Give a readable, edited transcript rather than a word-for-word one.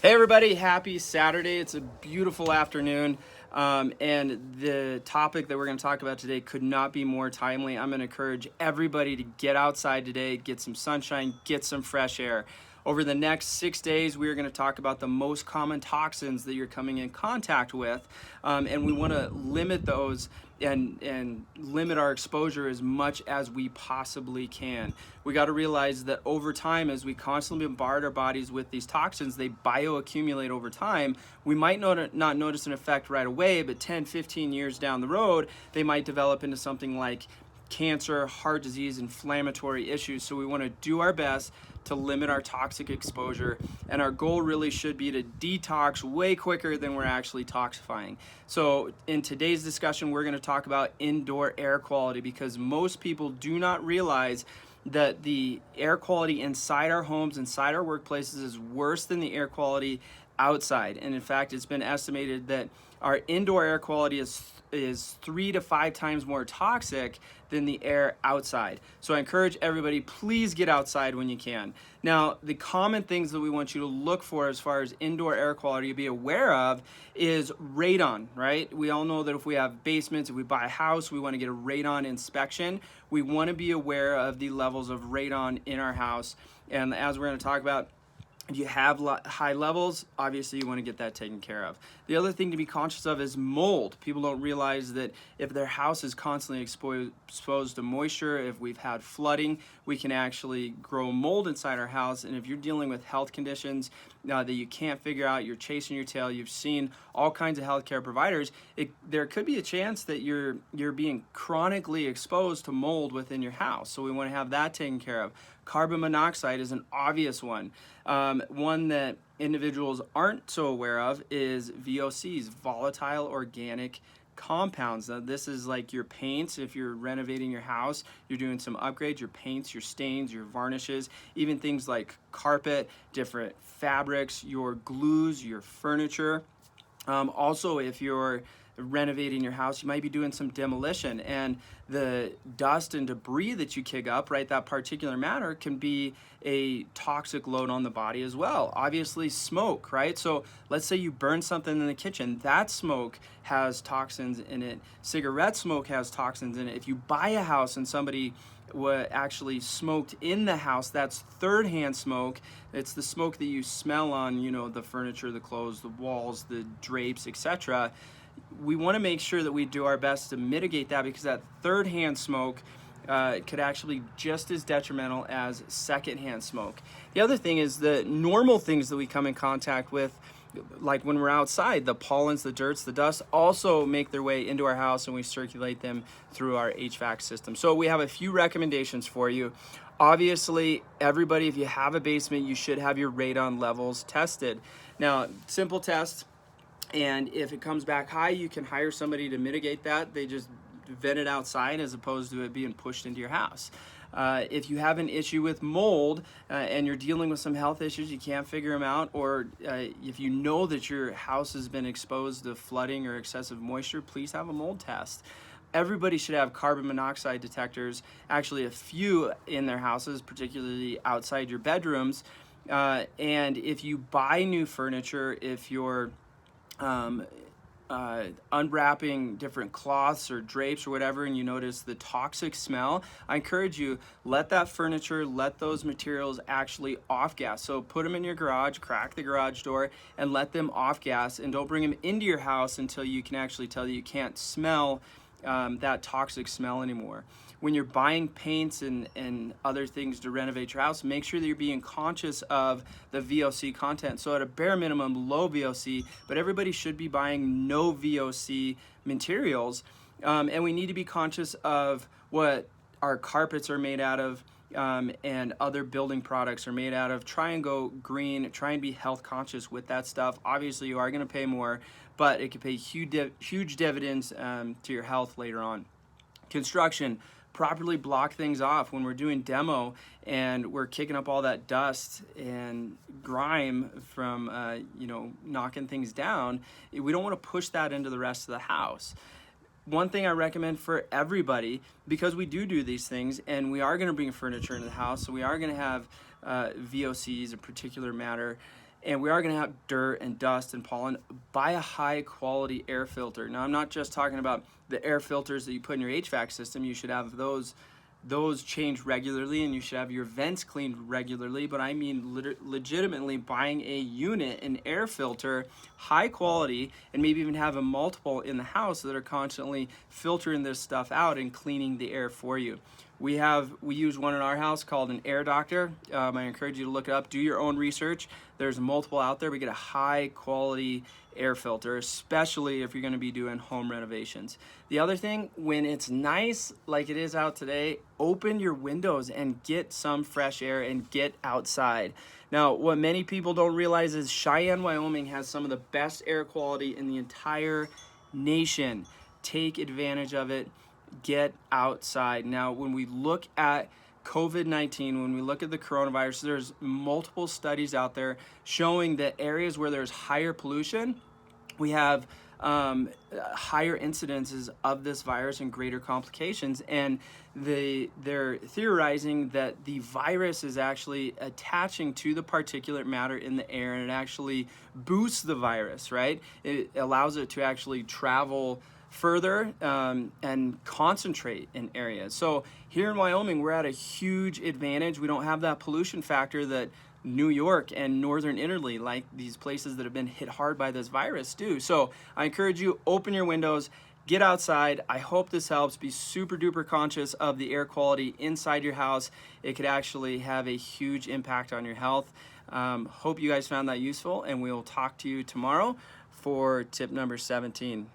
Hey everybody, happy Saturday. It's a beautiful afternoon. And the topic that we're going to talk about today could not be more timely. I'm going to encourage everybody to get outside today, get some sunshine, get some fresh air. Over the next 6 days, we are going to talk about the most common toxins that you're coming in contact with. And we want to limit those and limit our exposure as much as we possibly can. We got to realize that over time, as we constantly bombard our bodies with these toxins, they bioaccumulate over time. We might not notice an effect right away, but 10, 15 years down the road, they might develop into something like cancer, heart disease, inflammatory issues. So we want to do our best to limit our toxic exposure, and our goal really should be to detox way quicker than we're actually toxifying. So in today's discussion, we're going to talk about indoor air quality, because most people do not realize that the air quality inside our homes, inside our workplaces, is worse than the air quality outside. And in fact, it's been estimated that our indoor air quality is 3 to 5 times more toxic than the air outside. So I encourage everybody, please get outside when you can. Now, the common things that we want you to look for as far as indoor air quality to be aware of is radon, right? We all know that if we have basements, if we buy a house, we want to get a radon inspection. We want to be aware of the levels of radon in our house. And as we're going to talk about, if you have high levels, obviously you want to get that taken care of. The other thing to be conscious of is mold. People don't realize that if their house is constantly exposed to moisture, if we've had flooding, we can actually grow mold inside our house. And if you're dealing with health conditions that you can't figure out, you're chasing your tail, you've seen all kinds of healthcare providers, there could be a chance that you're being chronically exposed to mold within your house. So we want to have that taken care of. Carbon monoxide is an obvious one. One that individuals aren't so aware of is VOCs, volatile organic compounds. Now, this is like your paints. If you're renovating your house, you're doing some upgrades, your paints, your stains, your varnishes, even things like carpet, different fabrics, your glues, your furniture. Also, if you're renovating your house, you might be doing some demolition, and the dust and debris that you kick up, right, that particular matter can be a toxic load on the body as well. Obviously, smoke, right? So let's say you burn something in the kitchen, that smoke has toxins in it. Cigarette smoke has toxins in it. If you buy a house and somebody actually smoked in the house, that's third-hand smoke. It's the smoke that you smell on, the furniture, the clothes, the walls, the drapes, etc. We want to make sure that we do our best to mitigate that, because that third-hand smoke could actually be just as detrimental as second-hand smoke. The other thing is the normal things that we come in contact with, like when we're outside, the pollens, the dirts, the dust, also make their way into our house, and we circulate them through our HVAC system. So we have a few recommendations for you. Obviously, everybody, if you have a basement, you should have your radon levels tested. Now, simple test. And if it comes back high, you can hire somebody to mitigate that. They just vent it outside as opposed to it being pushed into your house. If you have an issue with mold and you're dealing with some health issues, you can't figure them out, or if you know that your house has been exposed to flooding or excessive moisture, please have a mold test. Everybody should have carbon monoxide detectors, actually a few in their houses, particularly outside your bedrooms. And if you buy new furniture, if you're unwrapping different cloths or drapes or whatever, and you notice the toxic smell, I encourage you, let that furniture, let those materials actually off gas. So put them in your garage, crack the garage door, and let them off gas, and don't bring them into your house until you can actually tell that you can't smell that toxic smell anymore. When you're buying paints and other things to renovate your house, make sure that you're being conscious of the VOC content. So at a bare minimum, low VOC, but everybody should be buying no VOC materials. And we need to be conscious of what our carpets are made out of, and other building products are made out of. Try and go green, try and be health conscious with that stuff. Obviously, you are going to pay more, but it could pay huge dividends to your health later on. Construction, properly block things off. When we're doing demo and we're kicking up all that dust and grime from knocking things down, we don't want to push that into the rest of the house. One thing I recommend for everybody, because we do these things and we are going to bring furniture into the house, so we are going to have VOCs, a particular matter, and we are going to have dirt and dust and pollen. Buy a high quality air filter. Now, I'm not just talking about the air filters that you put in your HVAC system. You should have those changed regularly, and you should have your vents cleaned regularly. But I mean legitimately buying a unit, an air filter, high quality, and maybe even have a multiple in the house that are constantly filtering this stuff out and cleaning the air for you. We use one in our house called an Air Doctor. I encourage you to look it up. Do your own research. There's multiple out there. We get a high quality air filter, especially if you're going to be doing home renovations. The other thing, when it's nice like it is out today, open your windows and get some fresh air and get outside. Now, what many people don't realize is Cheyenne, Wyoming has some of the best air quality in the entire nation. Take advantage of it. Get outside. Now, when we look at COVID-19, when we look at the coronavirus, there's multiple studies out there showing that areas where there's higher pollution, we have higher incidences of this virus and greater complications. And they're theorizing that the virus is actually attaching to the particulate matter in the air, and it actually boosts the virus, right? It allows it to actually travel further and concentrate in areas. So here in Wyoming, we're at a huge advantage. We don't have that pollution factor that New York and Northern Italy, like these places that have been hit hard by this virus, do. So I encourage you, open your windows, get outside. I hope this helps. Be super duper conscious of the air quality inside your house. It could actually have a huge impact on your health. Hope you guys found that useful, and we'll talk to you tomorrow for tip number 17.